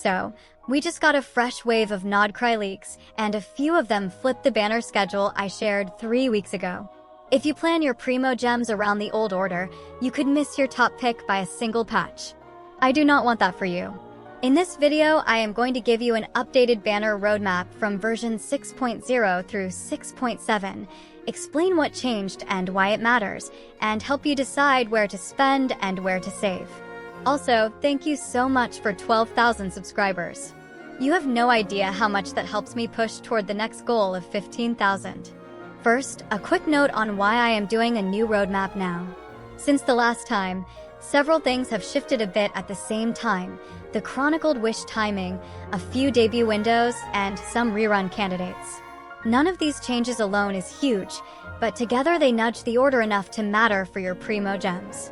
So, we just got a fresh wave of Nod-Krai leaks, and a few of them flipped the banner schedule I shared 3 weeks ago. If you plan your primo gems around the old order, you could miss your top pick by a single patch. I do not want that for you. In this video, I am going to give you an updated banner roadmap from version 6.0 through 6.7, explain what changed and why it matters, and help you decide where to spend and where to save. Also, thank you so much for 12,000 subscribers. You have no idea how much that helps me push toward the next goal of 15,000. First, a quick note on why I am doing a new roadmap now. Since the last time, several things have shifted a bit at the same time: the Chronicled Wish timing, a few debut windows, and some rerun candidates. None of these changes alone is huge, but together they nudge the order enough to matter for your primo gems.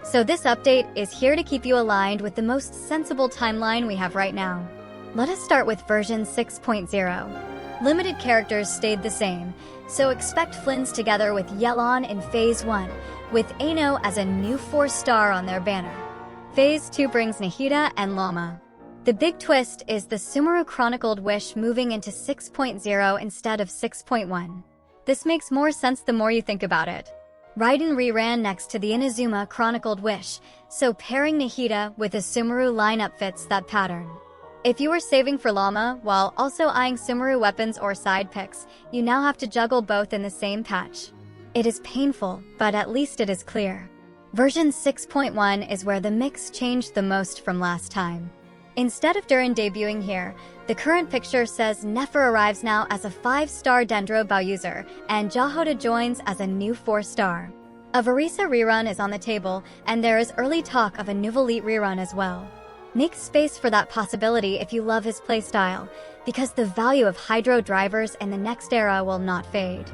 So this update is here to keep you aligned with the most sensible timeline we have right now. Let us start with version 6.0. Limited characters stayed the same, so expect Flins together with Yelan in Phase 1, with Ano as a new 4-star on their banner. Phase 2 brings Nahida and Lauma. The big twist is the Sumeru Chronicled Wish moving into 6.0 instead of 6.1. This makes more sense the more you think about it. Raiden reran next to the Inazuma Chronicled Wish, so pairing Nahida with a Sumeru lineup fits that pattern. If you were saving for Lauma while also eyeing Sumeru weapons or side picks, you now have to juggle both in the same patch. It is painful, but at least it is clear. Version 6.1 is where the mix changed the most from last time. Instead of Durin debuting here, the current picture says Nefer arrives now as a 5-star Dendro Bao user, and Jahoda joins as a new 4-star. A Varisa rerun is on the table, and there is early talk of a Nuvolite rerun as well. Make space for that possibility if you love his playstyle, because the value of Hydro drivers in the next era will not fade.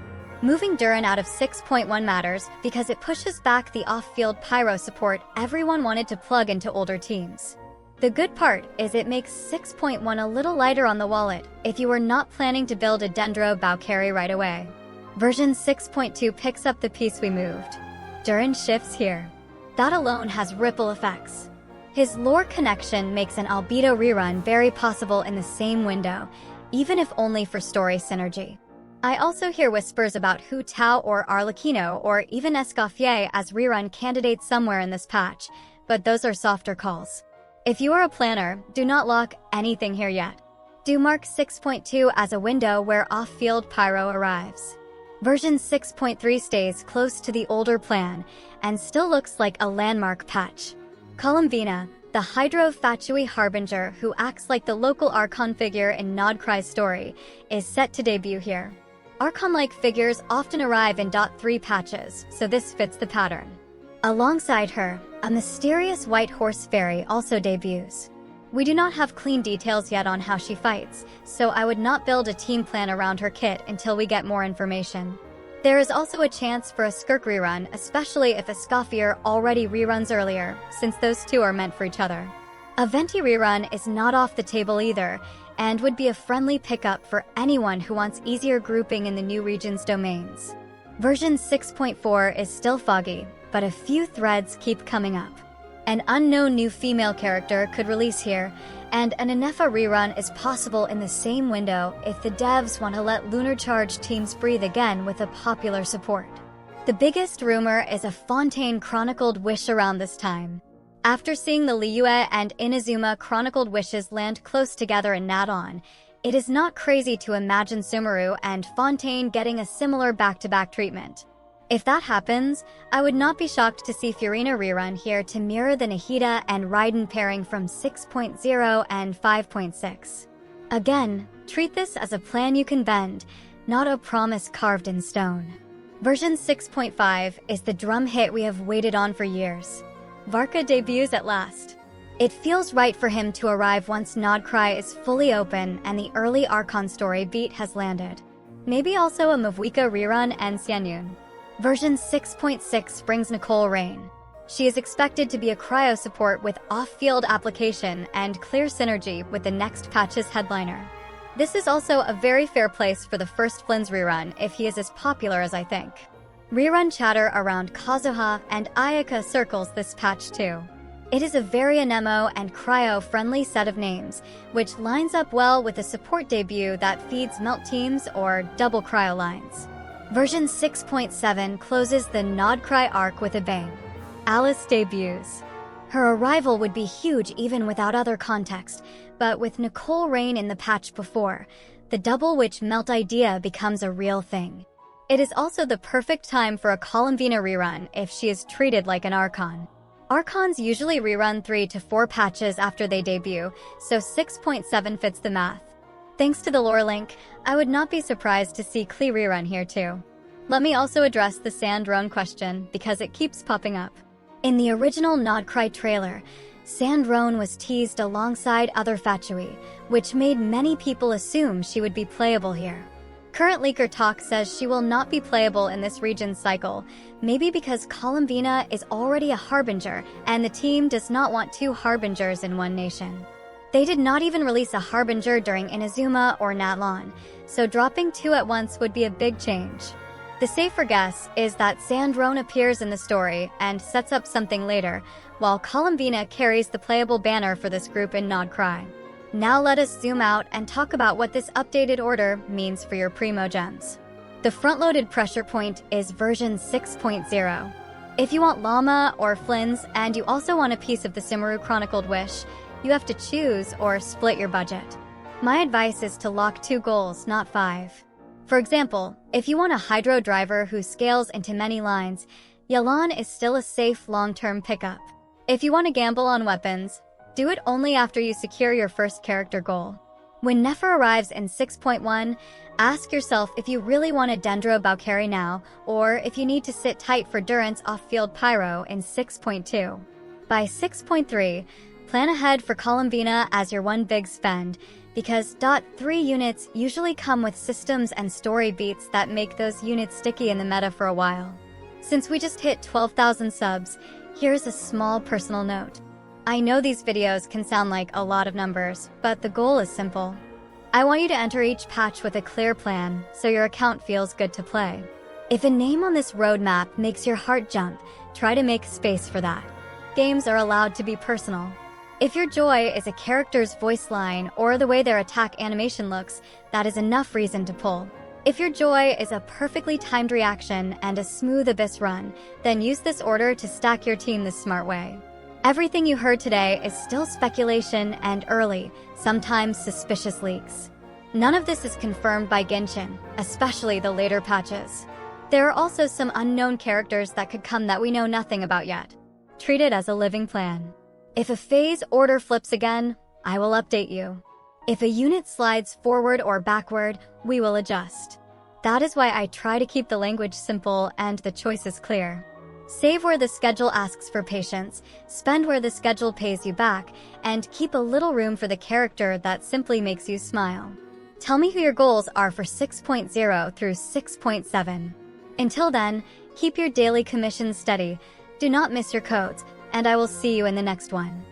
Moving Durin out of 6.1 matters because it pushes back the off-field pyro support everyone wanted to plug into older teams. The good part is it makes 6.1 a little lighter on the wallet if you were not planning to build a Dendro Bao carry right away. Version 6.2 picks up the piece we moved. Durin shifts here. That alone has ripple effects. His lore connection makes an Albedo rerun very possible in the same window, even if only for story synergy. I also hear whispers about Hu Tao or Arlecchino or even Escoffier as rerun candidates somewhere in this patch, but those are softer calls. If you are a planner, do not lock anything here yet. Do mark 6.2 as a window where off-field pyro arrives. Version 6.3 stays close to the older plan and still looks like a landmark patch. Columbina, the Hydro Fatui Harbinger who acts like the local Archon figure in Nod-Krai's story, is set to debut here. Archon-like figures often arrive in .3 patches, so this fits the pattern. Alongside her, a mysterious white horse fairy also debuts. We do not have clean details yet on how she fights, so I would not build a team plan around her kit until we get more information. There is also a chance for a Skirk rerun, especially if Escoffier already reruns earlier, since those two are meant for each other. A Venti rerun is not off the table either, and would be a friendly pickup for anyone who wants easier grouping in the new region's domains. Version 6.4 is still foggy, but a few threads keep coming up. An unknown new female character could release here, and an Inefa rerun is possible in the same window if the devs want to let Lunar Charge teams breathe again with a popular support. The biggest rumor is a Fontaine Chronicled Wish around this time. After seeing the Liyue and Inazuma Chronicled Wishes land close together in Nod-On, it is not crazy to imagine Sumeru and Fontaine getting a similar back-to-back treatment. If that happens, I would not be shocked to see Furina rerun here to mirror the Nahida and Raiden pairing from 6.0 and 5.6. Again, treat this as a plan you can bend, not a promise carved in stone. Version 6.5 is the drum hit we have waited on for years. Varka debuts at last. It feels right for him to arrive once Nod-Krai is fully open and the early Archon story beat has landed. Maybe also a Mavwika rerun and Xianyun. Version 6.6 brings Nicole Rain. She is expected to be a cryo support with off-field application and clear synergy with the next patch's headliner. This is also a very fair place for the first Flins rerun if he is as popular as I think. Rerun chatter around Kazuha and Ayaka circles this patch too. It is a very anemo and cryo-friendly set of names, which lines up well with the support debut that feeds melt teams or double cryo lines. Version 6.7 closes the Nod-Krai arc with a bang. Alice debuts. Her arrival would be huge even without other context, but with Nicole Rain in the patch before, the double witch melt idea becomes a real thing. It is also the perfect time for a Columbina rerun if she is treated like an Archon. Archons usually rerun 3 to 4 patches after they debut, so 6.7 fits the math. Thanks to the lore link, I would not be surprised to see Klee rerun here too. Let me also address the Sandrone question because it keeps popping up. In the original Nod-Krai trailer, Sandrone was teased alongside other Fatui, which made many people assume she would be playable here. Current leaker talk says she will not be playable in this region's cycle, maybe because Columbina is already a Harbinger and the team does not want 2 Harbingers in one nation. They did not even release a Harbinger during Inazuma or Natlan, so dropping 2 at once would be a big change. The safer guess is that Sandrone appears in the story and sets up something later, while Columbina carries the playable banner for this group in Nod-Krai. Now let us zoom out and talk about what this updated order means for your Primo Gems. The front-loaded pressure point is version 6.0. If you want Lauma or Flins and you also want a piece of the Simaru Chronicled Wish, you have to choose or split your budget. My advice is to lock 2 goals, not 5. For example, if you want a Hydro driver who scales into many lines, Yelan is still a safe long-term pickup. If you want to gamble on weapons, do it only after you secure your first character goal. When Nefer arrives in 6.1, ask yourself if you really want a Dendro Valkyrie now, or if you need to sit tight for Durance off-field Pyro in 6.2. By 6.3, plan ahead for Columbina as your one big spend, because .3 units usually come with systems and story beats that make those units sticky in the meta for a while. Since we just hit 12,000 subs, here's a small personal note. I know these videos can sound like a lot of numbers, but the goal is simple. I want you to enter each patch with a clear plan, so your account feels good to play. If a name on this roadmap makes your heart jump, try to make space for that. Games are allowed to be personal. If your joy is a character's voice line or the way their attack animation looks, that is enough reason to pull. If your joy is a perfectly timed reaction and a smooth abyss run, then use this order to stack your team the smart way. Everything you heard today is still speculation and early, sometimes suspicious leaks. None of this is confirmed by Genshin, especially the later patches. There are also some unknown characters that could come that we know nothing about yet. Treat it as a living plan. If a phase order flips again, I will update you. If a unit slides forward or backward, we will adjust. That is why I try to keep the language simple and the choices clear. Save where the schedule asks for patience, spend where the schedule pays you back, and keep a little room for the character that simply makes you smile. Tell me who your goals are for 6.0 through 6.7. Until then, keep your daily commissions steady, do not miss your codes, and I will see you in the next one.